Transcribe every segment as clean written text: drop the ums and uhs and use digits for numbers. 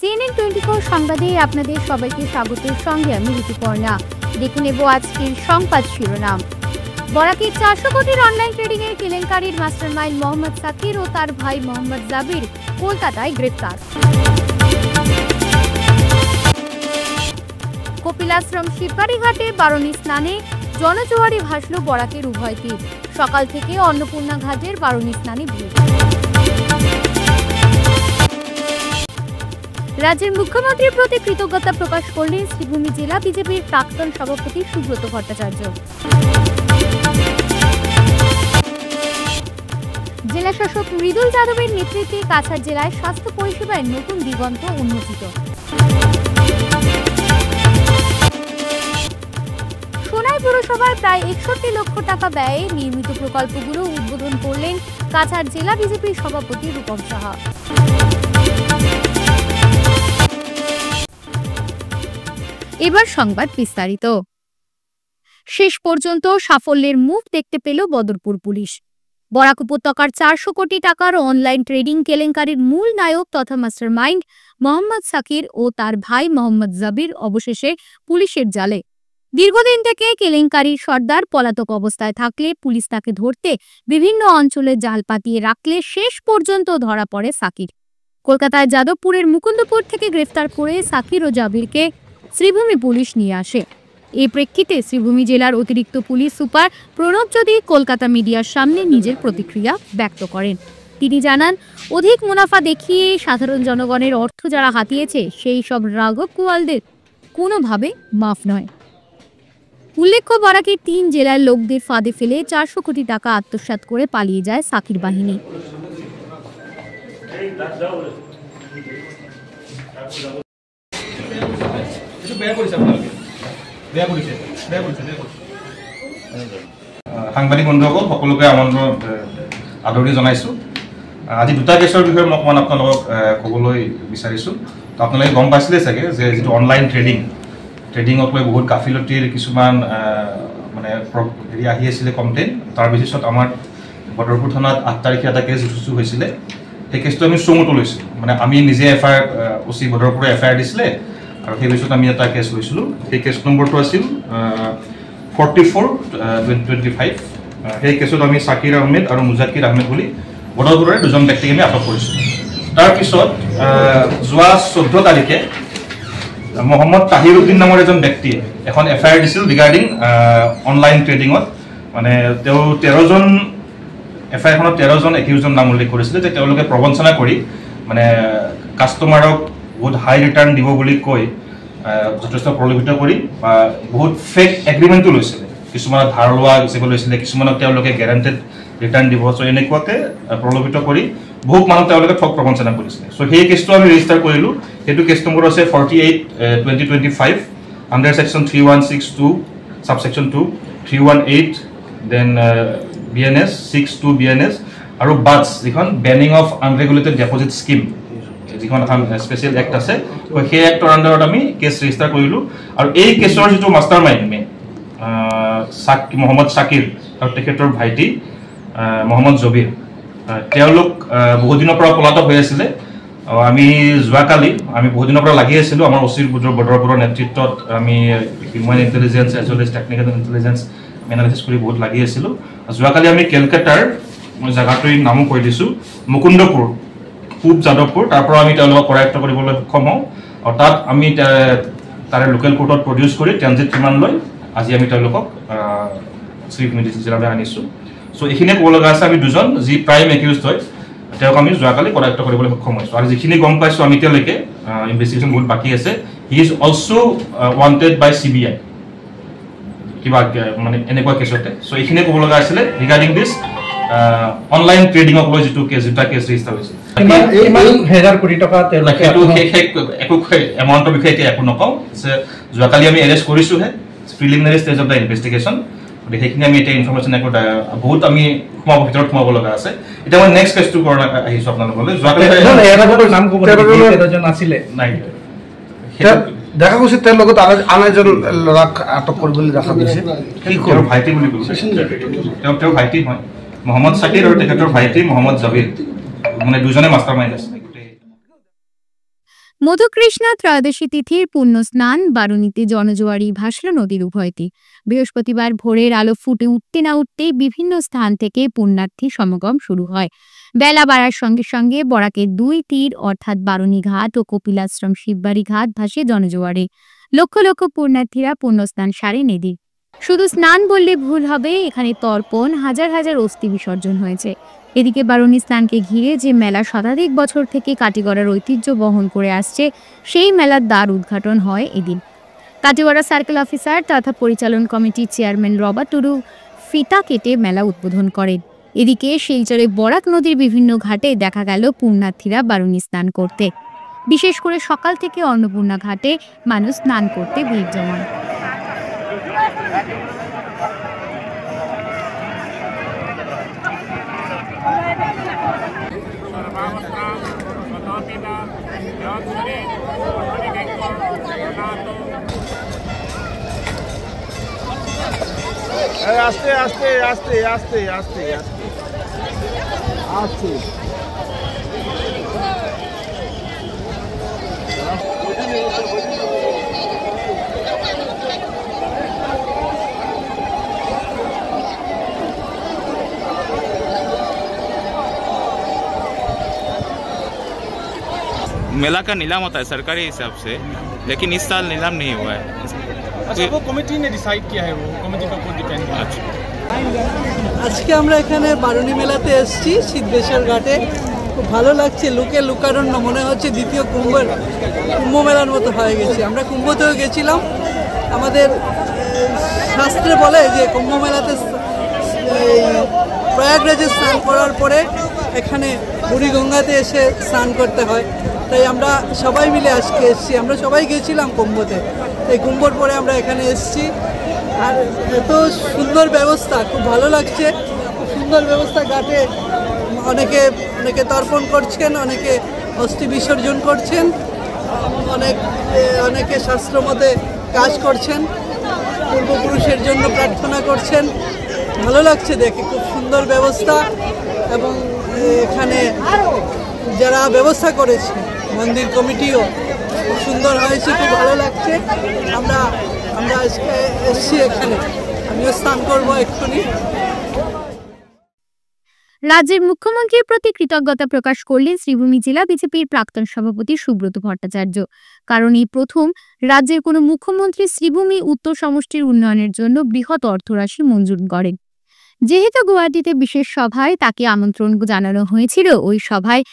CNN 24 সংবাদে আপনাদের সবাইকে স্বাগতের সঙ্গে আমি ঋতুপর্ণা। দেখে নেব আজকের সংবাদ শিরোনাম। বরাকের 400 কোটির অনলাইন ট্রেডিং এর কেলেঙ্কারির মাস্টারমাইন্ড মোহাম্মদ সাকির ও তার ভাই মোহাম্মদ জাবির কলকাতায় গ্রেফতার। কপিলাশ্রম শিববাড়ি ঘাটে বারণী স্নানে জনজোয়ারে ভাসল বরাকের উভয় তীর। সকাল থেকে অন্নপূর্ণা ঘাটের বারণী স্নানে ভিড়। রাজ্যের মুখ্যমন্ত্রীর প্রতি কৃতজ্ঞতা প্রকাশ করলেন শ্রীভূমি জেলা বিজেপির প্রাক্তন সভাপতি সুব্রত ভট্টাচার্য। জেলা শাসক মৃদুল যাদবের নেতৃত্বে কাছাড় জেলায় স্বাস্থ্য পরিষেবায় নতুন দিগন্ত উন্মোচিত। সোনাই পুরসভায় প্রায় 61 লক্ষ টাকা ব্যয়ে নির্মিত প্রকল্পগুলো উদ্বোধন করলেন কাছাড় জেলা বিজেপির সভাপতি রূপম সাহা। এবার সংবাদ বিস্তারিত। শেষ পর্যন্ত সাফল্যের মুখ দেখতে পেল বদরপুর পুলিশ। বরাক উপত্যকার 400 কোটি টাকার অনলাইন ট্রেডিং কেলেঙ্কারির মূল নায়ক তথা মাস্টারমাইন্ড মোহাম্মদ সাকির ও তার ভাই মোহাম্মদ জাবির অবশেষে পুলিশের জালে। দীর্ঘদিন থেকে কেলেঙ্কারির সর্দার পলাতক অবস্থায় থাকলে পুলিশ তাকে ধরতে বিভিন্ন অঞ্চলে জাল পাতিয়ে রাখলে শেষ পর্যন্ত ধরা পড়ে সাকির। কলকাতায় যাদবপুরের মুকুন্দপুর থেকে গ্রেফতার করে সাকির ও জাবিরকে শ্রীভূমি পুলিশ নিয়ে আসে। এই প্রেক্ষিতে শ্রীভূমি জেলার অতিরিক্ত পুলিশ সুপার প্রণব জ্যোতি কলকাতা মিডিয়ার সামনে নিজের প্রতিক্রিয়া ব্যক্ত করেন। তিনি জানান, অধিক মুনাফা দেখিয়ে সাধারণ জনগণের অর্থ যারা হাতিয়েছে সেই সব রাঘব কুয়ালদের কোনোভাবে মাফ নয়। উল্লেখ্য, বরাকের 3 জেলার লোকদের ফাঁদে ফেলে 400 কোটি টাকা আত্মসাৎ করে পালিয়ে যায় সাকির বাহিনী। সাংবাদিক বন্ধুসকল সকলোকে আদৰণি জনাইছোঁ। আজি দুটা কেছৰ বিষয়ে মই অকণমান আপোনালোকক ক'বলৈ বিচাৰিছোঁ। তো আপোনালোকে গম পাইছিলে চাগে যে যিটো অনলাইন ট্ৰেডিঙক লৈ বহুত গাফিলতিৰ কিছুমান মানে হেৰি আহি আছিলে কমপ্লেইন। তাৰ বেচিছত আমাৰ বদৰপুৰ থানাত 8 তাৰিখে এটা কেছ ৰুজু হৈছিলে। সেই কেছটো আমি চমুটো লৈছিলোঁ, মানে আমি নিজে এফআইআৰ OC বদৰপুৰে এফআইআৰ দিছিলে আৰু সেই পিছত আমি এটা কেছ লৈছিলোঁ। সেই কেছ নম্বৰটো আছিল 44/2025। সেই কেছত আমি সাকিৰ আহমেদ আৰু মুজাকিৰ আহমেদ বুলি বদৰপুৰৰে 2জন ব্যক্তিক আমি আটক কৰিছোঁ। তাৰপিছত যোৱা 14 তাৰিখে মোহাম্মদ তাহিৰুদ্দিন নামৰ এজন ব্যক্তিয়ে এখন এফআইআৰ দিছিল ৰিগাৰ্ডিং অনলাইন ট্ৰেডিঙত। মানে তেওঁ 13জন এফআইআৰখনত 13জন একিউজৰ নাম উল্লেখ কৰিছিলে যে তেওঁলোকে প্ৰবঞ্চনা কৰি মানে কাষ্টমাৰক বহুত হাই ৰিটাৰ্ণ দিব বুলি কৈ যথেষ্ট প্ৰলোভিত কৰি বা বহুত ফেক এগ্ৰিমেণ্টটো লৈছিলে। কিছুমানক ধাৰ লোৱা হিচাপে লৈছিলে, কিছুমানক তেওঁলোকে গেৰাণ্টেড ৰিটাৰ্ণ দিব। চ' এনেকুৱাকৈ প্ৰলোভিত কৰি বহুত মানুহ তেওঁলোকে ঠগ প্ৰবঞ্চনা কৰিছিলে। চ' সেই কেছটো আমি ৰেজিষ্টাৰ কৰিলোঁ। সেইটো কেছ নম্বৰ আছে 48/2025 আণ্ডাৰ ছেকশ্যন 3162 ছাবছেকশ্যন 2 318 দেন BNS 62 BNS আৰু বাটছ যিখন বেনিং অফ আনৰেগুলেটেড ডেপজিট স্কিম যিখন এখন স্পেচিয়েল এক্ট আছে, সেই এক্টৰ আণ্ডাৰত আমি কেছ ৰেজিষ্টাৰ কৰিলোঁ। আৰু এই কেছৰ যিটো মাষ্টাৰ মাইণ্ড মোহাম্মদ সাকিৰ আৰু তেখেতৰ ভাইটি মোহাম্মদ জবিৰ, তেওঁলোক বহুত দিনৰ পৰা পলাতক হৈ আছিলে। আমি যোৱাকালি বহুত দিনৰ পৰা লাগি আছিলোঁ আমাৰ OC বদৰপুৰৰ নেতৃত্বত। আমি human intelligence age well age technical intelligence analysis কৰি বহুত লাগি আছিলোঁ। যোৱাকালি আমি কেলকাতাৰ জেগাটোৰ নামো কৈ দিছোঁ মুকুন্দপুৰ, পূব যাদৱপুৰ, তাৰ পৰা আমি তেওঁলোকক কৰায়ত্ব কৰিবলৈ সক্ষম হওঁ। আৰু তাত আমি তাৰে লোকেল কোৰ্টত প্ৰডিউচ কৰি ট্ৰেনজিট ৰিমাণ্ড লৈ আজি আমি তেওঁলোকক শ্ৰীভূমি জিলালৈ আনিছোঁ। চ' এইখিনিয়ে ক'ব লগা আছে। আমি 2জন যি প্ৰাইম একিউজড হয় তেওঁক আমি যোৱাকালি কৰায়ত্ব কৰিবলৈ সক্ষম হৈছোঁ। আৰু যিখিনি গম পাইছোঁ আমি এতিয়ালৈকে ইনভেষ্টিগেশ্যন বহুত বাকী আছে। He is also' wanted by CBI কিবা মানে এনেকুৱা কেছতে। চ' এইখিনিয়ে ক'ব লগা আছিলে ৰিগাৰ্ডিং দিছ অনলাইন ট্ৰেডিঙক লৈ যিটো কেছ ৰেজিষ্টাৰ হৈছে। একো এমাউণ্টৰ বিষয়ে এতিয়া একো নকওঁ। যোৱাকালি আমি এৰেষ্ট কৰিছোঁহে, preliminary stage of the investigation. গতিকে সেইখিনি আমি এতিয়া ইনফৰমেশ্যন একো বহুত আমি ভিতৰত সোমাব লগা আছে। এতিয়া মই নেক্সট কেছটো আহিছোঁ আপোনালোকলৈ। যোৱাকালি নাই দেখা গৈছে তেওঁৰ লগত আন এজন ল'ৰাক আটক কৰিবলৈ দেখা গৈছে। তেওঁৰ ভাইটি বুলি কৈছে, তেওঁৰ ভাইটি হয় মোহাম্মদ সাকিৰ আৰু তেখেতৰ ভাইটি মোহাম্মদ জাবিৰ, মানে 2জনে মাষ্টাৰ মাইণ্ড আছে। মধুকৃষ্ণা ত্রয়োদশী তিথির পুণ্য স্নান বারুণীতে জনজোয়ারি ভাসল নদীর উভয়টি। বৃহস্পতিবার ভোরের আলো ফুটে উঠতে না উঠতেই বিভিন্ন স্থান থেকে পুণ্যার্থী সমাগম শুরু হয়। বেলা বাড়ার সঙ্গে সঙ্গে বরাকের দুই তীর অর্থাৎ বারুণী ঘাট ও কপিলাশ্রম শিববাড়ি ঘাট ভাসে জনজোয়ারে। লক্ষ লক্ষ পুণ্যার্থীরা পুণ্যস্নান সারে নদী। শুধু স্নান বললে ভুল হবে, এখানে তর্পণ, হাজার হাজার অস্থি বিসর্জন হয়েছে। এদিকে বারুণী স্নানকে ঘিরে যে মেলা শতাধিক বছর থেকে কাটিগড়ার ঐতিহ্য বহন করে আসছে, সেই মেলার দ্বার উদ্ঘাটন হয় এদিন। কাটিগড়া সার্কেল অফিসার তথা পরিচালন কমিটির চেয়ারম্যান রবার্ট টুডু ফিতা কেটে মেলা উদ্বোধন করেন। এদিকে শিলচরে বরাক নদীর বিভিন্ন ঘাটে দেখা গেল পুণ্যার্থীরা বারুণী স্নান করতে। বিশেষ করে সকাল থেকে অন্নপূর্ণা ঘাটে মানুষ স্নান করতে ভিড় জমান। আস্তে আস্তে আস্তে আস্তে আস্তে আস্তে আস্তে मेला का नीलाम होता है सरकारी हिसाब से, लेकिन इस साल नीलाम नहीं हुआ है। अच्छा, वो कमेटी ने डिसाइड किया है, वो कमेटी का ऊपर डिपेंड है। अच्छा, আজকে আমরা এখানে বারুণী মেলাতে এসেছি সিদ্ধেশ্বর ঘাটে। খুব ভালো লাগছে, লোকে লোকারণ্য, মনে হচ্ছে দ্বিতীয় কুম্ভ মেলার মতো হয়ে গেছে। আমরা কুম্ভতেও গেছিলাম। আমাদের শাস্ত্রে বলে যে কুম্ভ মেলাতে প্রয়াগরাজে স্নান করার পরে এখানে বুড়িগঙ্গাতে এসে স্নান করতে হয়। তাই আমরা সবাই মিলে আজকে এসেছি। আমরা সবাই গেছিলাম কুম্ভতে, এই কুম্ভর পরে আমরা এখানে এসেছি। আর এত সুন্দর ব্যবস্থা, খুব ভালো লাগছে। খুব সুন্দর ব্যবস্থা, ঘাটে অনেকে তর্পণ করছেন, অনেকে অস্থি বিসর্জন করছেন, অনেকে শাস্ত্র মতে কাজ করছেন, পূর্বপুরুষের জন্য প্রার্থনা করছেন। ভালো লাগছে দেখে, খুব সুন্দর ব্যবস্থা। এবং এখানে যারা ব্যবস্থা করেছে মন্দির কমিটিও খুব সুন্দর হয়েছে, খুব ভালো লাগছে। আমরা আজকে এসেছি এখানে, আমিও স্নান করবো এক্ষুনি। রাজ্যের মুখ্যমন্ত্রীর প্রতি কৃতজ্ঞতা প্রকাশ করলেন শ্রীভূমি জেলা বিজেপির প্রাক্তন সভাপতি সুব্রত ভট্টাচার্য। কারণ এই প্রথম রাজ্যের কোনো মুখ্যমন্ত্রী শ্রীভূমি উত্তর সমষ্টির উন্নয়নের জন্য বৃহৎ অর্থরাশি মঞ্জুর করেন। যেহেতু গুয়াহাটিতে বিশেষ সভায় তাকে আমন্ত্রণ জানানো হয়েছিল, ওই সভায়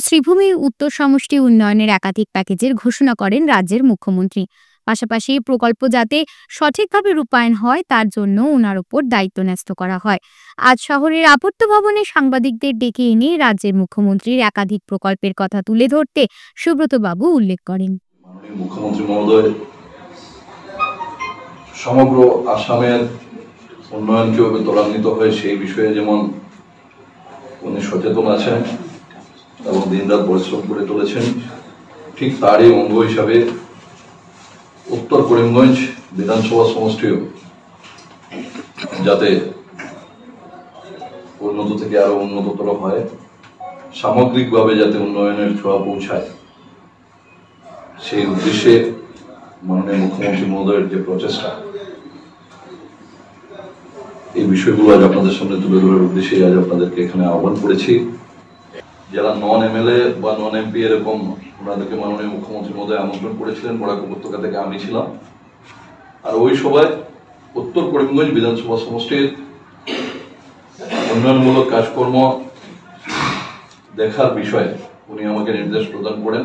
শ্রীভূমি উত্তর সমষ্টি উন্নয়নের একাধিক প্যাকেজের ঘোষণা করেন রাজ্যের মুখ্যমন্ত্রী। পাশাপাশি প্রকল্প যাতে সঠিকভাবে রূপায়ণ হয় তার জন্য ওনার উপর দায়িত্ব ন্যস্ত করা হয়। আজ শহরের আপত্ত ভবনে সাংবাদিকদের ডেকে এনে রাজ্যের মুখ্যমন্ত্রীর একাধিক প্রকল্পের কথা তুলে ধরতে সুব্রত বাবু উল্লেখ করেন। মাননীয় মুখ্যমন্ত্রী মহোদয় সমগ্র আসামের উন্নয়ন কিভাবে ত্বরান্বিত হয় সেই বিষয়ে যেমন উনি সচেতন আছেন এবং দিনরাত পরিশ্রম করে চলেছেন, ঠিক তারই অঙ্গ হিসাবে উত্তর করিমগঞ্জ বিধানসভা সমষ্টিও যাতে উন্নত থেকে আরো উন্নততর হয়, সামগ্রিকভাবে যাতে উন্নয়নের ছোঁয়া পৌঁছায়, সেই উদ্দেশ্যে মাননীয় মুখ্যমন্ত্রী মহোদয়ের যে প্রচেষ্টা, এই বিষয়গুলো আজ আপনাদের সামনে তুলে ধরার উদ্দেশ্যে আজ আপনাদেরকে এখানে আহ্বান করেছি। যারা নন এমএলএ বা নন এমপি এরকম ওনাদেরকে মাননীয় মুখ্যমন্ত্রী মহোদয় আমন্ত্রণ করেছিলেন, বরাক উপত্যকা থেকে আমি ছিলাম। আর ওই সভায় উত্তর করিমগঞ্জ বিধানসভা সমষ্টির উন্নয়নমূলক কাজকর্ম দেখার বিষয়ে উনি আমাকে নির্দেশ প্রদান করেন।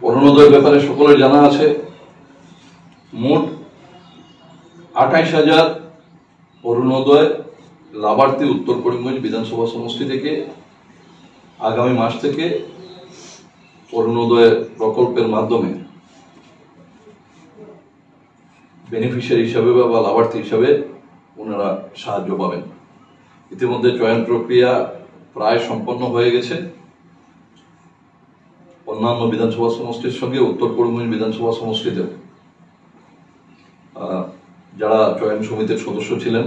অরুণোদয়ের ব্যাপারে সকলের জানা আছে, মোট 28,000 অরুণোদয় লাভার্থী উত্তর করিমগঞ্জ বিধানসভা সমষ্টি থেকে আগামী মাস থেকে অরুণোদয় প্রকল্পের মাধ্যমে বেনিফিশিয়ারি হিসাবে বা লাভার্থী হিসাবে ওনারা সাহায্য পাবেন। ইতিমধ্যে চয়ন প্রক্রিয়া প্রায় সম্পন্ন হয়ে গেছে। অন্যান্য বিধানসভা সমষ্টির সঙ্গে উত্তর করিমগঞ্জ বিধানসভা সমষ্টিতে যারা চয়ন সমিতির সদস্য ছিলেন,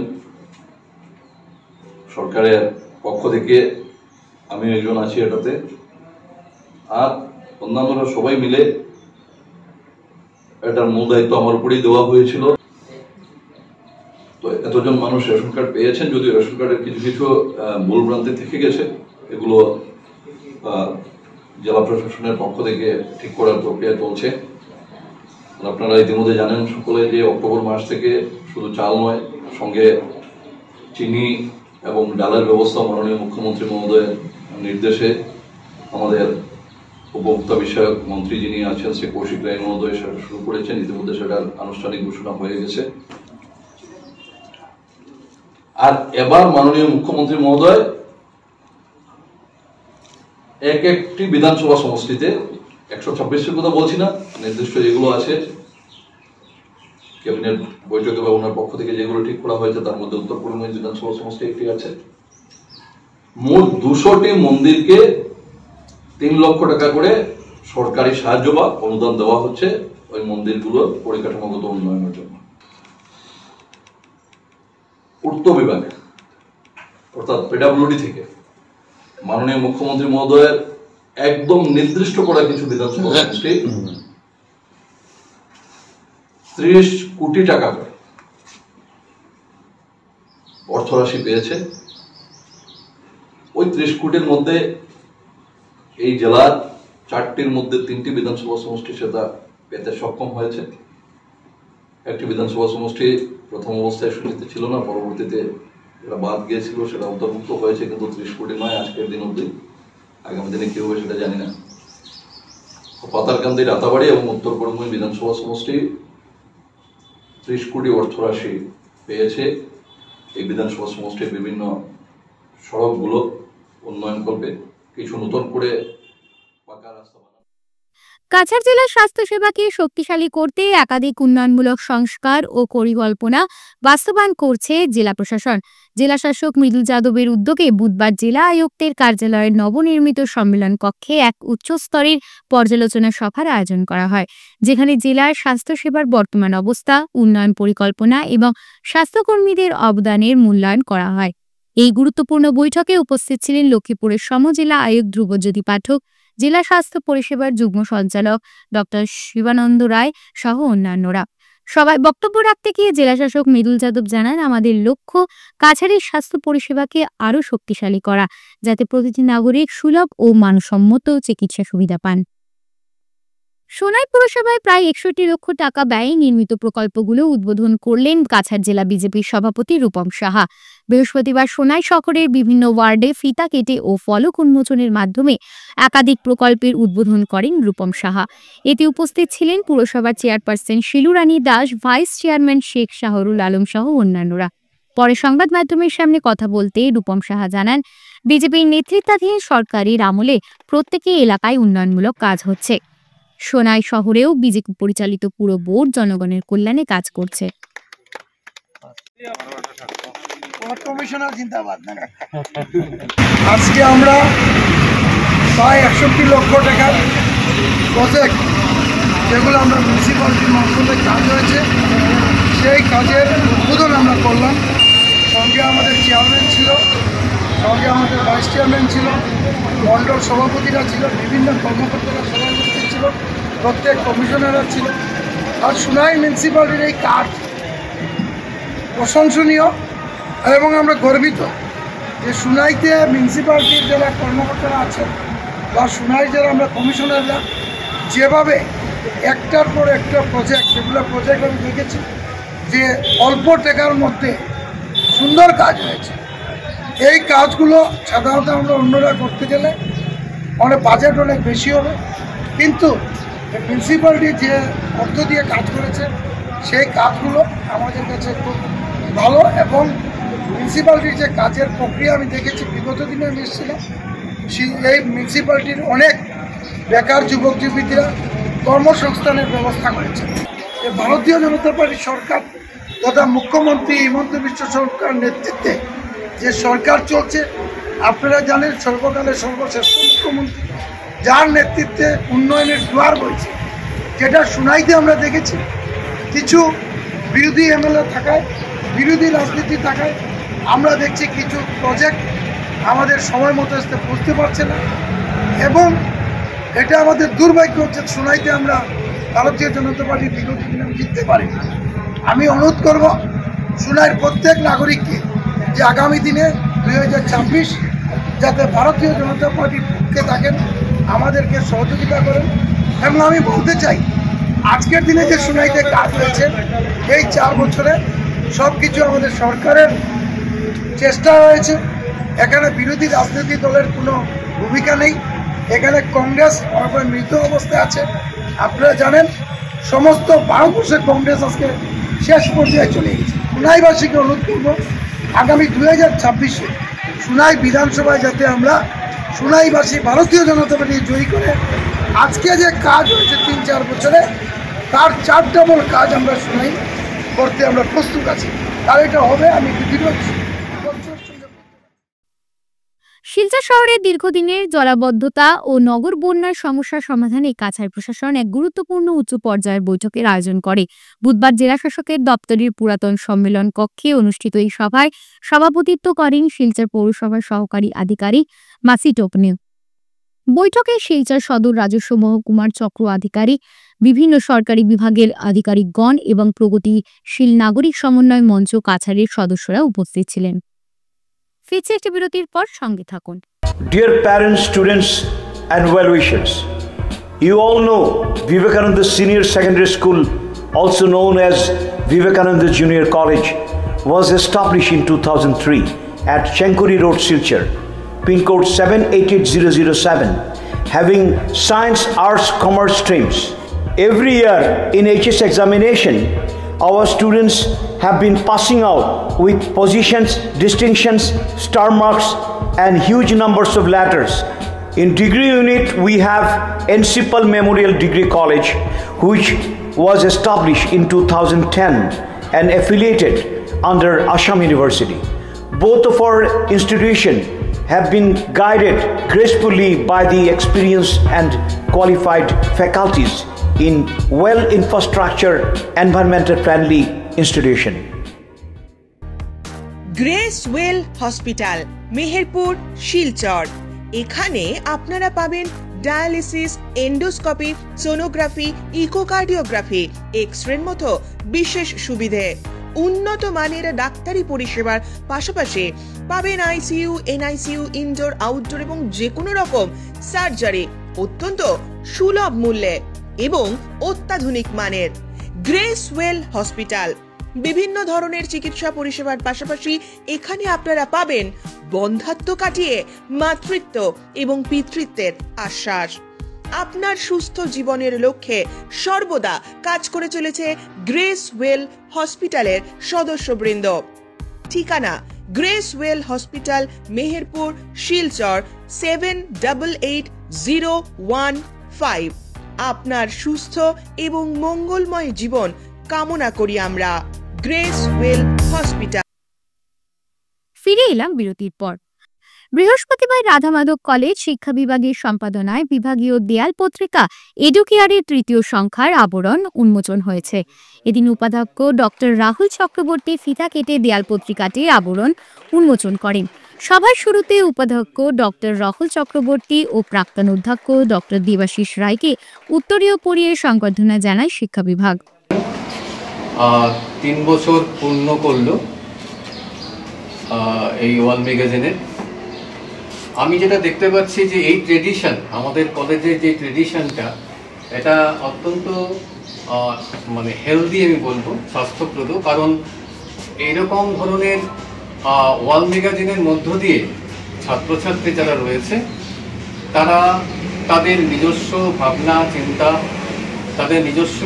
সরকারের পক্ষ থেকে আমি একজন আছি এটাতে, আর অন্যান্যরা সবাই মিলে এটার মূল দায়িত্ব আমার উপরেই দেওয়া হয়েছিল। তো এতজন মানুষ রেশন কার্ড পেয়েছেন, যদিও রেশন কার্ডের কিছু কিছু ভুল ভ্রান্তি থেকে গেছে, এগুলো জেলা প্রশাসনের পক্ষ থেকে ঠিক করার প্রক্রিয়া চলছে। আপনারা ইতিমধ্যে জানেন সকলে যে অক্টোবর মাস থেকে শুধু চাল নয়, সঙ্গে চিনি এবং ডালের ব্যবস্থা মাননীয় মুখ্যমন্ত্রী মহোদয়ের নির্দেশে আমাদের উপভোক্তা বিষয়ক মন্ত্রী যিনি আছেন শ্রী কৌশিক রায় মহোদয় সেটা শুরু করেছেন। ইতিমধ্যে সেটার আনুষ্ঠানিক ঘোষণা হয়ে গেছে। আর এবার মাননীয় মুখ্যমন্ত্রী মহোদয় এক একটি বিধানসভা সমষ্টিতে 126-এর কথা বলছি না, নির্দিষ্ট যেগুলো আছে ক্যাবিনেট বৈঠকে বা ওনার পক্ষ থেকে যেগুলো ঠিক করা হয়েছে তার মধ্যে উত্তর করিমগঞ্জ বিধানসভা সমষ্টি একটি আছে। মোট 200টি মন্দিরকে 3 লক্ষ টাকা করে সরকারি সাহায্য বা অনুদান দেওয়া হচ্ছে ওই মন্দিরগুলোর পরিকাঠামোগত উন্নয়নের জন্য। পূর্ত বিভাগ অর্থাৎ পিডব্লিউডি থেকে মাননীয় মুখ্যমন্ত্রী মহোদয়ের একদম নির্দিষ্ট করা কিছু বিধানসভা সমষ্টি 30 কোটি টাকা করে অর্থরাশি পেয়েছে। ওই 30 কোটির মধ্যে এই জেলার 4টির মধ্যে 3টি বিধানসভা সমষ্টি সেটা পেতে সক্ষম হয়েছে। একটি বিধানসভা সমষ্টি প্রথম অবস্থায় সূচিতে ছিল না, পরবর্তীতে এটা বাদ গিয়েছিল, সেটা অন্তর্ভুক্ত হয়েছে, কিন্তু 30 কোটি নয় আজকের দিন অবধি। আগামী দিনে কি হবে সেটা জানি না। পাতারকান্দি, রাতাবাড়ি এবং উত্তর করিমগঞ্জ বিধানসভা সমষ্টি 30 কোটি অর্থরাশি পেয়েছে এই বিধানসভা সমষ্টির বিভিন্ন সড়কগুলো উন্নয়ন করবে, কিছু নতুন করে পাকা রাস্তা। কাছাড় জেলার স্বাস্থ্যসেবাকে শক্তিশালী করতে একাধিক উন্নয়নমূলক সংস্কার ও পরিকল্পনা বাস্তবায়ন করছে জেলা প্রশাসন। জেলা শাসক মৃদুল যাদবের উদ্যোগে বুধবার জেলা আয়ুক্তের কার্যালয়ের নবনির্মিত সম্মেলন কক্ষে এক উচ্চস্তরের পর্যালোচনা সভার আয়োজন করা হয়, যেখানে জেলার স্বাস্থ্যসেবার বর্তমান অবস্থা, উন্নয়ন পরিকল্পনা এবং স্বাস্থ্যকর্মীদের অবদানের মূল্যায়ন করা হয়। এই গুরুত্বপূর্ণ বৈঠকে উপস্থিত ছিলেন লক্ষ্মীপুরের সমজেলা আয়ুক্ত ধ্রুবজ্যোতি পাঠক, জেলা স্বাস্থ্য পরিষেবার যুগ্ম সঞ্চালক ডক্টর শিবানন্দ রায় সহ অন্যান্যরা। সবাই বক্তব্য রাখতে গিয়ে জেলাশাসক মৃদুল যাদব জানান, আমাদের লক্ষ্য কাছাড়ের স্বাস্থ্য পরিষেবাকে আরও শক্তিশালী করা, যাতে প্রতিটি নাগরিক সুলভ ও মানসম্মত চিকিৎসা সুবিধা পান। সোনাই পুরসভায় প্রায় 61 লক্ষ টাকা ব্যয়ে নির্মিত প্রকল্পগুলো উদ্বোধন করলেন কাছাড় জেলা বিজেপির সভাপতি রূপম সাহা। বৃহস্পতিবার সোনাই শহরের বিভিন্ন ওয়ার্ডে ফিতা কেটে ও ফলক উন্মোচনের মাধ্যমে একাধিক প্রকল্পের উদ্বোধন করেন রূপম সাহা। এতে উপস্থিত ছিলেন পুরসভার chairperson Shilurani Das, vice chairman Sheikh Shahrul Alam সহ অন্যান্যরা। পরে সংবাদ মাধ্যমের সামনে কথা বলতে রূপম সাহা জানান, বিজেপির নেতৃত্বাধীন সরকারের আমলে প্রত্যেক এলাকায় উন্নয়নমূলক কাজ হচ্ছে। সোনাই শহরেও বিজেপি পরিচালিত পুরো বোর্ড জনগণের কল্যাণে কাজ করছে। আজকে আমরা প্রায় 61 লক্ষ টাকার প্রজেক্ট, যেগুলো আমরা মিউনিসিপ্যালিটির মাধ্যমে কাজ হয়েছে, সেই কাজের উদ্বোধন আমরা করলাম। সঙ্গে আমাদের চেয়ারম্যান ছিল, সঙ্গে আমাদের ভাইস চেয়ারম্যান ছিল, মণ্ডল সভাপতিরা ছিল, বিভিন্ন কর্মকর্তারা সবাই উপস্থিত ছিল, প্রত্যেক কমিশনাররা ছিল। আর সোনাই মিউনিসিপ্যালিটির এই কাজ প্রশংসনীয় এবং আমরা গর্বিত যে সোনাইতে মিউনিসিপ্যালিটির যারা কর্মকর্তারা আছেন বা সোনাই যারা আমরা কমিশনাররা যেভাবে একটার পর একটা প্রজেক্ট, যেগুলো প্রজেক্ট আমি দেখেছি যে অল্প টাকার মধ্যে সুন্দর কাজ হয়েছে। এই কাজগুলো সাধারণত আমরা অন্যরা করতে গেলে অনেক বাজেট অনেক বেশি হবে, কিন্তু মিউনিসিপ্যালিটি যে অর্থ দিয়ে কাজ করেছে সেই কাজগুলো আমাদের কাছে খুব ভালো। এবং মিউনিসিপ্যালিটির যে কাজের প্রক্রিয়া আমি দেখেছি, বিগত দিনে আমি এসেছিলাম, এই মিউনিসিপ্যালিটির অনেক বেকার যুবক যুবতীরা কর্মসংস্থানের ব্যবস্থা করেছে। ভারতীয় জনতা পার্টির সরকার তথা মুখ্যমন্ত্রী হিমন্ত বিশ্ব শর্মার নেতৃত্বে যে সরকার চলছে, আপনারা জানেন সর্বকালের সর্বশ্রেষ্ঠ মুখ্যমন্ত্রী, যার নেতৃত্বে উন্নয়নের জোয়ার বইছে, যেটা সোনাইতে আমরা দেখেছি। কিছু বিরোধী এমএলএ থাকায়, বিরোধী রাজনীতি থাকায় আমরা দেখছি কিছু প্রজেক্ট আমাদের সময় মতো আসতে বুঝতে পারছে না, এবং এটা আমাদের দুর্ভাগ্য যে সোনাইতে আমরা ভারতীয় জনতা পার্টি বিরোধী জিততে পারি। আমি অনুরোধ করব সোনাইয়ের প্রত্যেক নাগরিককে যে আগামী দিনে 2026 যাতে ভারতীয় জনতা পার্টির পক্ষে থাকেন, আমাদেরকে সহযোগিতা করেন। এবং আমি বলতে চাই আজকের দিনে যে সোনাইতে কাজ হয়েছে এই 4 বছরে সব কিছু আমাদের সরকারের চেষ্টা হয়েছে। এখানে বিরোধী রাজনৈতিক দলের কোনো ভূমিকা নেই। এখানে কংগ্রেস মৃত অবস্থায় আছে। আপনারা জানেন সমস্ত ভারতবর্ষের কংগ্রেস আজকে শেষ পর্যায়ে চলে গেছে। সোনাইবাসীকে অনুরোধ করব আগামী 2026-এ সোনাই বিধানসভায় যাতে আমরা সোনাইবাসী ভারতীয় জনতা পার্টি জয়ী করে আজকে যে কাজ হয়েছে 3-4 বছরে তার 4 ডবল কাজ আমরা সোনাই করতে আমরা প্রস্তুত আছি। আর এটা হবে আমি শিলচর শহরের দীর্ঘদিনের জলাবদ্ধতা ও নগর বন্যার সমস্যা সমাধানে কাছাড় প্রশাসন এক গুরুত্বপূর্ণ উচ্চ পর্যায়ের বৈঠকের আয়োজন করে। বুধবার জেলা শাসকের দপ্তরের পুরাতন সম্মেলন কক্ষে অনুষ্ঠিত এই সভায় সভাপতিত্ব করেন শিলচর পৌরসভার সহকারী আধিকারিক মাসি টোপনে। বৈঠকে শিলচর সদর রাজস্ব মহকুমার চক্র আধিকারিক, বিভিন্ন সরকারি বিভাগের আধিকারিকগণ এবং প্রগতিশীল নাগরিক সমন্বয় মঞ্চ কাছাড়ের সদস্যরা উপস্থিত ছিলেন। ফিরছে একটি বিরতির পর সঙ্গে থাকুন। Dear parents, students and well-wishers, you all know Vivekananda Senior Secondary School, also known as Vivekananda Junior College, was established in 2003 at Chenkuri Road, Silchar, pin code 788007, having science, arts, commerce streams. Every year in HS examination, our students have been passing out with positions, distinctions, star marks and huge numbers of letters. In degree unit, we have Encipal Memorial Degree College, which was established in 2010 and affiliated under Assam University. Both of our institutions have been guided gracefully by the experienced and qualified faculties in well-infrastructure, environmental-friendly institution. Gracewell hospital, Meherpur, Silchar. এখানে আপনারা পাবেন dialysis, endoscopy, sonography, echocardiography, এক্স-রের মতো বিশেষ সুবিধে। উন্নত মানের ডাক্তারি পরিষেবার পাশাপাশি পাবেন আইসিইউ, এনআইসিইউ, ইনডোর, আউটডোর এবং যে কোনো রকম সার্জারি অত্যন্ত সুলভ মূল্যে এবং অত্যাধুনিক মানের। গ্রেসওয়েল হসপিটাল বিভিন্ন ধরনের চিকিৎসা পরিষেবার পাশাপাশি এখানে আপনারা পাবেন বন্ধ্যাত্ব কাটিয়ে মাতৃত্ব এবং পিতৃত্বের আশ্বাস। আপনার সুস্থ জীবনের লক্ষ্যে সর্বদা কাজ করে চলেছে গ্রেসওয়েল হসপিটালের সদস্যবৃন্দ। ঠিকানা গ্রেসওয়েল হসপিটাল, মেহেরপুর, শিলচর 788015। আপনার সুস্থ এবং মঙ্গলময় জীবন কামনা করি আমরা। গ্রেসওয়েল হসপিটাল। ফিরে এলাম বিরতির পর। বৃহস্পতিবার রাধা মাধব কলেজ শিক্ষা বিভাগের সম্পাদনায় বিভাগীয় দেয়াল পত্রিকা এডুকেয়ারের 3য় সংখ্যার আবরণ উন্মোচন হয়েছে। এদিন উপাধ্যক্ষ ডক্টর রাহুল চক্রবর্তী ফিতা কেটে দেয়াল পত্রিকাটির আবরণ উন্মোচন করেন। সভার শুরুতে উপাধ্যক্ষ ডক্টর রাহুল চক্রবর্তী ও প্রাক্তন অধ্যক্ষ ডক্টর দেবাশিস রায়কে উত্তরীয় পরিয়ে সংবর্ধনা জানায় শিক্ষা বিভাগ। 3 বছর পূর্ণ করল এই ওয়াল ম্যাগাজিনের। আমি যেটা দেখতে পাচ্ছি যে এই ট্রেডিশন, আমাদের কলেজের যে ট্রেডিশনটা, এটা অত্যন্ত মানে হেলদি, আমি বলবো স্বাস্থ্যপ্রদ। কারণ এইরকম ধরনের ওয়াল ম্যাগাজিনের মধ্য দিয়ে ছাত্রছাত্রী যারা রয়েছে তারা তাদের নিজস্ব ভাবনা চিন্তা, তাদের নিজস্ব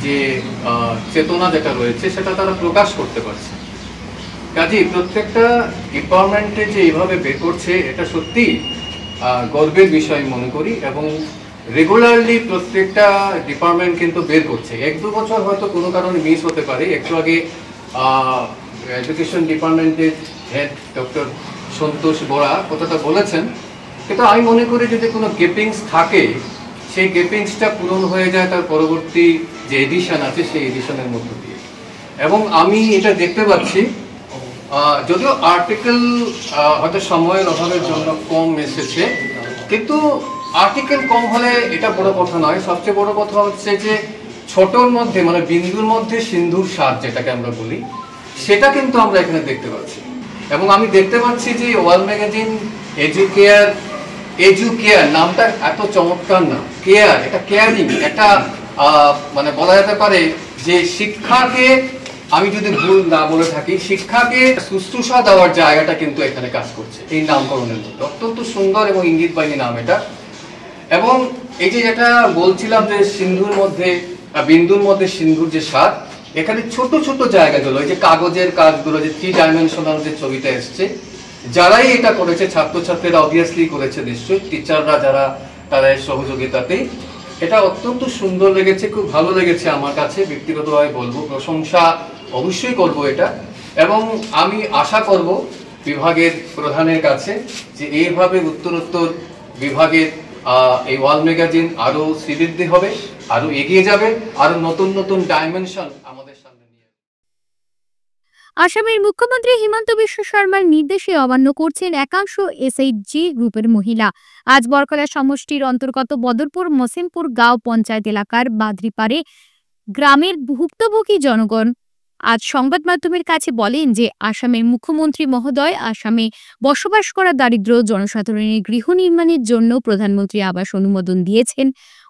যে চেতনা যেটা রয়েছে সেটা তারা প্রকাশ করতে পারছে। কাজেই প্রত্যেকটা ডিপার্টমেন্টে যে এইভাবে বের করছে এটা সত্যি গর্বের বিষয় মনে করি। এবং রেগুলারলি প্রত্যেকটা ডিপার্টমেন্ট কিন্তু বের করছে। 1-2 বছর হয়তো কোনো কারণে মিস হতে পারে। একটু আগে এডুকেশন ডিপার্টমেন্টের হেড ডক্টর সন্তোষ বরা কথাটা বলেছেন, কিন্তু আমি মনে করি যদি কোনো গ্যাপিংস থাকে সেই গ্যাপিংসটা পূরণ হয়ে যায় তার পরবর্তী যে এডিশন আছে সেই এডিশনের মধ্য দিয়ে। এবং আমি এটা দেখতে পাচ্ছি, যদিও আর্টিকেল হয়তো সময়ের অভাবের জন্য কম এসেছে, কিন্তু আর্টিকেল কম হলে এটা বড় কথা নয়, সবচেয়ে বড় কথা হচ্ছে যে ছোটর মধ্যে মানে বিন্দুর মধ্যে সিন্ধুর স্বাদ যেটাকে আমরা বলি, সেটা কিন্তু আমরা এখানে দেখতে পাচ্ছি। এবং আমি দেখতে পাচ্ছি যে ওয়ার্ল্ড ম্যাগাজিন এজুকেয়ার নামটা এত চমৎকার না। কেয়ার, এটা কেয়ারিং, একটা মানে বলা যেতে পারে যে শিক্ষাকে, আমি যদি ভুল না বলে থাকি, শিক্ষাকে শুশ্রূষা দেওয়ার জায়গাটা কিন্তু এখানে কাজ করছে এই নামকরণের মধ্যে। অত্যন্ত সুন্দর এবং ইঙ্গিতবাহী নাম এটা। এবং এই যে যেটা বলছিলাম যে সিন্ধুর মধ্যে বিন্দুর মধ্যে সিন্ধুর যে স্বাদ, এখানে ছোট ছোট জায়গাগুলো, এই যে কাগজের কাজগুলো, যে 3 ডাইমেনশনাল যে ছবিটা এসছে, যারাই এটা করেছে ছাত্রছাত্রীরা অবভিয়াসলি করেছে নিশ্চয়ই, টিচাররা যারা তাদের সহযোগিতাতেই, এটা অত্যন্ত সুন্দর লেগেছে, খুব ভালো লেগেছে আমার কাছে। ব্যক্তিগতভাবে বলবো, প্রশংসা অবশ্যই করব এটা। এবং আমি আশা করব বিভাগের প্রধানের কাছে যে এইভাবে উত্তরোত্তর বিভাগের এই ওয়ার্ল্ড ম্যাগাজিন আরো শ্রীবৃদ্ধি হবে, আরো এগিয়ে যাবে, আরো নতুন নতুন ডাইমেনশন আমাদের সামনে নিয়ে। আসামের মুখ্যমন্ত্রী হিমন্ত বিশ্ব শর্মার নির্দেশে অমান্য করছেন একাংশ এসএইচজি গ্রুপের মহিলা। আজ বরকলা সমষ্টির অন্তর্গত বদরপুর মসিমপুর গাঁও পঞ্চায়েত এলাকার বাদরিপাড়ে গ্রামের ভুক্তভোগী জনগণ আজ সংবাদ মাধ্যমের কাছে বলেন যে আসামের মুখ্যমন্ত্রী মহোদয় আসামে বসবাস করা দারিদ্র জনসাধারণের গৃহ নির্মাণের জন্য প্রধানমন্ত্রী আবাস অনুমোদন দিয়েছেন।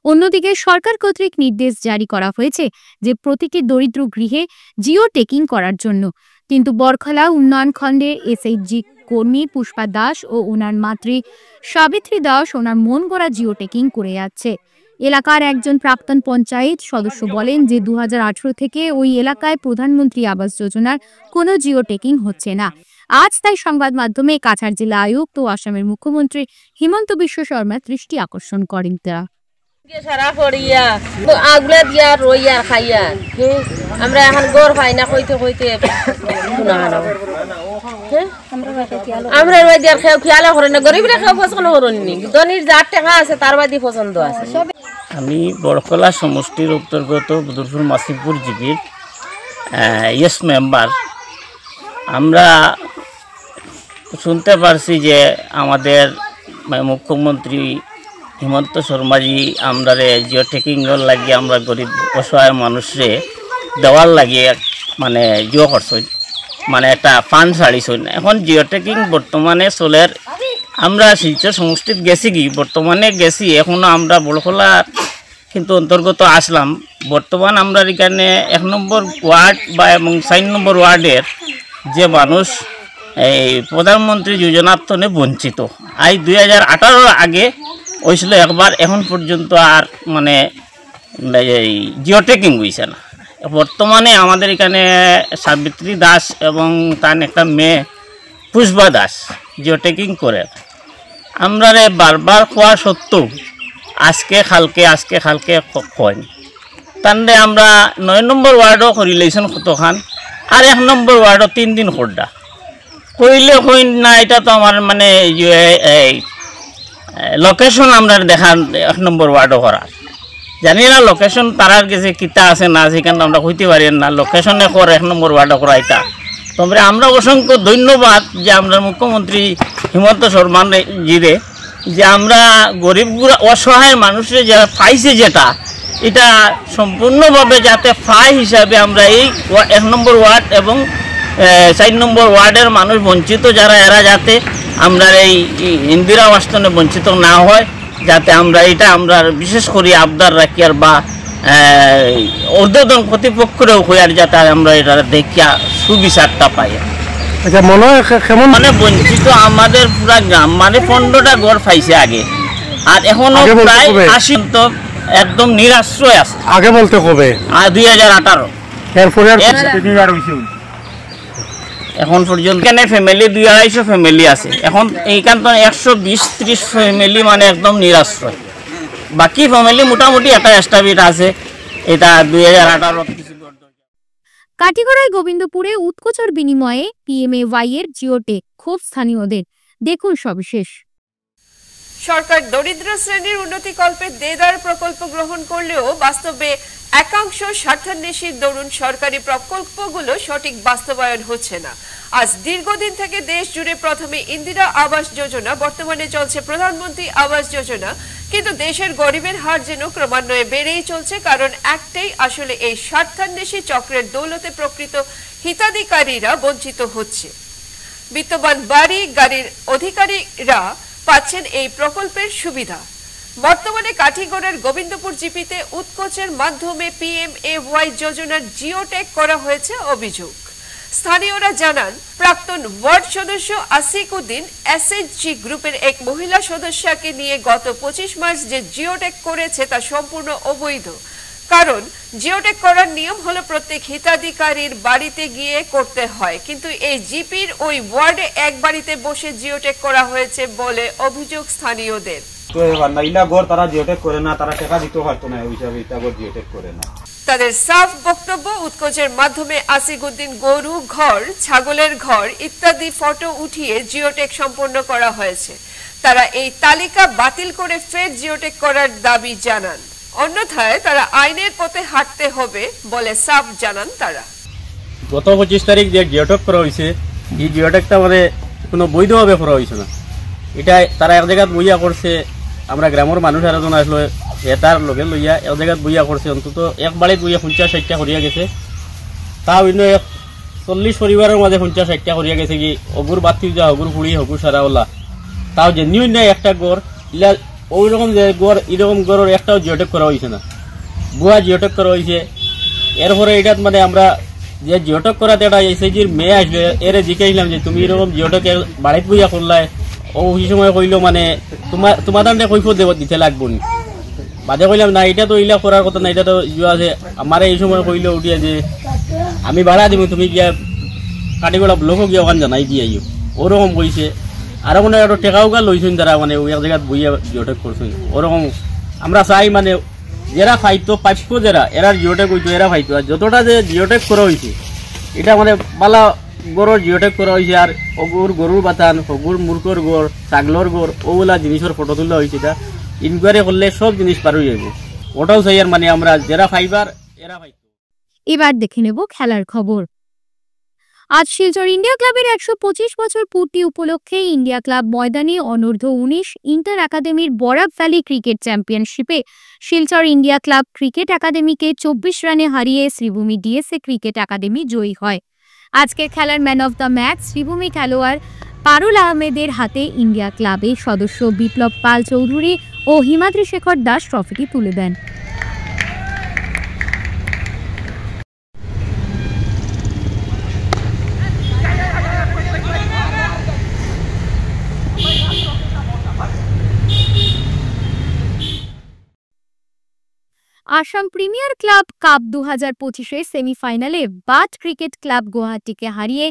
অন্যদিকে সরকার কর্তৃক নির্দেশ জারি করা হয়েছে যে প্রতিটি দরিদ্র গৃহে জিও টেকিং করার জন্য, কিন্তু বরখলা উন্নয়ন খণ্ডের এসএইচজি কর্মী পুষ্পা দাস ও ওনার মাতৃ সাবিত্রী দাস ওনার মন গড়া জিও টেকিং করে যাচ্ছে। এলাকার একজন প্রাক্তন পঞ্চায়েত সদস্য বলেন যে 2018 থেকে ওই এলাকায় প্রধানমন্ত্রী আবাস যোজনার কোনো জিও টেকিং হচ্ছে না। আজ তাই সংবাদ মাধ্যমে কাছাড় জেলা আয়ুক্ত ও আসামের মুখ্যমন্ত্রী হিমন্ত বিশ্ব শর্মার দৃষ্টি আকর্ষণ করেন। সারা করিয়া আগলা দিয়া রইয়া খাইয়া আমরা এখন গড় পাই না, কইতে কইতে আমরা রই দিয়ার খেয়ে খেয়াল করে না, গরিবরা খেয়ে পছন্দ করেননি, ধনির যার টাকা আছে তার বাদে পছন্দ আছে। আমি বরকলা সমষ্টির অন্তর্গত বদরপুর মাসিমপুর জিপির ইয়েস মেম্বার। আমরা শুনতে পারছি যে আমাদের মুখ্যমন্ত্রী হিমন্ত শর্মাজি আমরা জিও টেকিংয়ের লাগিয়ে আমরা গরিব অসহায় মানুষরে দেওয়ার লাগিয়ে মানে জিও করছেন, মানে একটা ফান্ড ছাড়িছেন। এখন জিও টেকিং বর্তমানে চলের, আমরা শিলচর সমষ্টিত গেছি কি বর্তমানে গেছি, এখনও আমরা বড়খোলা কিন্তু অন্তর্গত আসলাম। বর্তমান আমরা এখানে 1 নম্বর ওয়ার্ড বা এবং 4 নম্বর ওয়ার্ডের যে মানুষ এই প্রধানমন্ত্রী যোজনার তনে বঞ্চিত। আজ 2018 আগে হয়েছিল একবার, এখন পর্যন্ত আর মানে জিও টেকিং হয়েছে না। বর্তমানে আমাদের এখানে সাবিত্রী দাস এবং তার একটা মেয়ে পুষ্পা দাস জিও টেকিং করে। আমরা বারবার খোয়া সত্ত্বেও আজকে খালকে কয় তাহলে আমরা 9 নম্বর ওয়ার্ডও করি লাইছেন কতখান, আর 1 নম্বর ওয়ার্ডও 3 দিন খোর্ডা কইলে কই না। এটা তো আমার মানে এই লোকেশন আমরা দেখান 1 নম্বর ওয়ার্ডও করার, জানি না লোকেশন তারার কাছে কিতা আছে না, সেখানে আমরা কইতে পারি না লোকেশনে করে 1 নম্বর ওয়ার্ডও করা। এটা তবে আমরা অসংখ্য ধন্যবাদ যে আমরা মুখ্যমন্ত্রী হিমন্ত শর্মা জিরে যে আমরা গরিব অসহায় মানুষের যারা পাইছে যেটা, এটা সম্পূর্ণভাবে যাতে পায় হিসাবে আমরা এই 1 নম্বর ওয়ার্ড এবং 4 নম্বর ওয়ার্ডের মানুষ বঞ্চিত যারা, এরা যাতে আমরা এই ইন্দিরা আবাসনে বঞ্চিত না হয়, যাতে আমরা এটা আমরা বিশেষ করে আবদার রাখি আর বা ঊর্ধ্বতন কর্তৃপক্ষেরও হইয়ার যাতে আমরা এটা দেখিয়া সুবিচারটা পাই। আচ্ছা, মনে হয় কেমন মানে বঞ্চিত আমাদের পুরা গ্রাম মানে 15টা ঘর পাইছে আগে, আর এখনো প্রায় 80 তো একদম নিরাশ্রয় আছে। আগে বলতে কবে? 2018 এরপরে এখন পর্যন্ত এখানে ফ্যামিলি 200-250 ফ্যামিলি আছে। এখন এইখান তো 120-30 ফ্যামিলি মানে একদম নিরাশ্রয়। বাকি ফ্যামিলি মোটামুটি একটা এস্টাবলিশ আছে। এটা 2018 কাটিগড়ায় গোবিন্দপুরে উৎকোচের বিনিময়ে PMAY এর জিওটেক খুব স্থানীয়দের। দেখুন সবিশেষ। সরকার দরিদ্র শ্রেণীর উন্নতি কল্পে দেদার প্রকল্প গ্রহণ করলেও বাস্তবে একাংশ স্বার্থান্বেষীর দরুন সরকারি প্রকল্পগুলো সঠিক বাস্তবায়ন হচ্ছে না। আজ দীর্ঘদিন থেকে দেশ জুড়ে প্রথমে ইন্দিরা আবাস যোজনা, বর্তমানে চলছে প্রধানমন্ত্রী আবাস যোজনা, কিন্তু দেশের গরিবের হার যেন ক্রমান্বয়ে বেড়েই চলছে, কারণ একটাই, আসলে এই স্বার্থান্বেষী চক্রের দৌলতে প্রকৃত হিতাধিকারীরা বঞ্চিত হচ্ছে। বিত্তবান বাড়ি গাড়ির অধিকারীরা পাচ্ছেন এই প্রকল্পের সুবিধা। বর্তমানে কাঠিগড়ার গোবিন্দপুর জিপিতে উৎকোচের মাধ্যমে PMAY যোজনার জিওটেক করা হয়েছে অভিযোগ। স্থানীয়রা জানান, প্রাক্তন ওয়ার্ড সদস্য আসিক উদ্দিন SHG গ্রুপের এক মহিলা সদস্যকে নিয়ে গত 25 মার্চ যে জিওটেক করেছে তা সম্পূর্ণ অবৈধ। কারণ জিওটেক করার নিয়ম হলো প্রত্যেক হিতাধিকারীর বাড়িতে গিয়ে করতে হয়, কিন্তু এই জিপির ওই ওয়ার্ডে এক বাড়িতে বসে জিওটেক করা হয়েছে বলে অভিযোগ স্থানীয়দের। তাদের সাফ বক্তব্য, উৎকোচের মাধ্যমে আসিক উদ্দিন গরু ঘর, ছাগলের ঘর ইত্যাদি ফটো উঠিয়ে জিওটেক সম্পন্ন করা হয়েছে। তারা এই তালিকা বাতিল করে ফের জিওটেক করার দাবি জানান, অন্যথায় তারা আইনের পথে হাঁটতে হবে বলে সাফ জানান তারা। গত 25 তারিখ যে জিওটেক করা হয়েছে, এই জিওটেকটা মানে কোনো বৈধভাবে করা হয়েছে না। এটা তারা এক জায়গায় বইয়া করছে, আমরা গ্রামের মানুষ আর এজন আসলো এটার লগে লইয়া এক জায়গায় বইয়া করছে, অন্তত এক বাড়িত বইয়া 50-60টা করিয়া গেছে। তা অন্য 40 পরিবারের মাঝে 50-60টা করিয়া গেছে কি অগুর বাতি যা অগুর পুড়ি হগুর সারা ওলা। তাও যে নিউ নাই একটা গড় ইলা ওই রকম যে গড় এরকম গড়ের একটাও জিওটেক করা হয়েছে না, বুয়া জিওটেক করা হয়েছে। এরপরে এটা মানে আমরা যে জিওটেক করাতে এটা SHGর মেয়ে আসলে এর জিজ্ঞাসলাম যে তুমি এরকম জিওটেকের বাড়িত বইয়া করলাই, ও ওই সময় কইল মানে তোমার কৈফত দেব দিতে লাগবো নি। বাদে কইলাম না, এটা তো ইলা করার কথা না, এটা তো আছে আমার এই সময় কইল উঠিয়া যে আমি ভাড়া দিব, তুমি গিয়া কাটিগড়া ব্লকও গিয়া ওখান জানাই দিয়ে ওরকম কইছে। আর মানে একটা টেকাও গা লইছেন তারা, মানে ওই এক জায়গায় বইয়া জিওটেক করছেন ওরকম। আমরা চাই মানে যারা ফাইতো প্রাপ্য যারা এরা জিওটেক হইতো এরা ফাইতো, আর যতটা যে জিওটেক করা হয়েছে এটা মানে বালা গরুর জিওটেক করা হয়েছে। আর গরুর বাতান, হগুর মূর্খর গড়, ছাগলর গড়, ওগুলা জিনিসের ফটো তোলা হয়েছে। এটা ইনকোয়ারি করলে সব জিনিস পার হয়ে যাবে। ওটাও চাই আর মানে আমরা যারা ফাইবার এরা ফাইতো। এবার দেখে নেব খেলার খবর। আজ শিলচর ইন্ডিয়া ক্লাবের 125 বছর পূর্তি উপলক্ষে ইন্ডিয়া ক্লাব ময়দানে অনূর্ধ্ব-19 ইন্টার একাডেমির বরাক ভ্যালি ক্রিকেট চ্যাম্পিয়নশিপে শিলচর ইন্ডিয়া ক্লাব ক্রিকেট একাডেমিকে 24 রানে হারিয়ে শ্রীভূমি DSA ক্রিকেট একাডেমি জয়ী হয়। আজকের খেলার man of the match Sribhumi খেলোয়াড় পারুল আহমেদের হাতে ইন্ডিয়া ক্লাবের সদস্য বিপ্লব পাল চৌধুরী ও হিমাদ্রি শেখর দাস ট্রফিটি তুলে দেন। আসাম প্রিমিয়ার ক্লাব কাপ 2025-এর সেমিফাইনালে বাট ক্রিকেট ক্লাব গুয়াহাটিকে হারিয়ে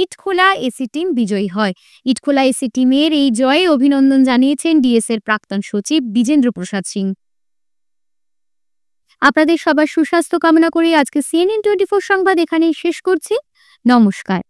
ইটখোলা এসি টিম বিজয়ী হয়। ইটখোলা এসি টিমের এই জয়ে অভিনন্দন জানিয়েছেন ডিএসএর প্রাক্তন সচিব বিজেন্দ্র প্রসাদ সিং। আপনাদের সবার সুস্বাস্থ্য কামনা করে আজকে CNN24 সংবাদ এখানেই শেষ করছি। নমস্কার।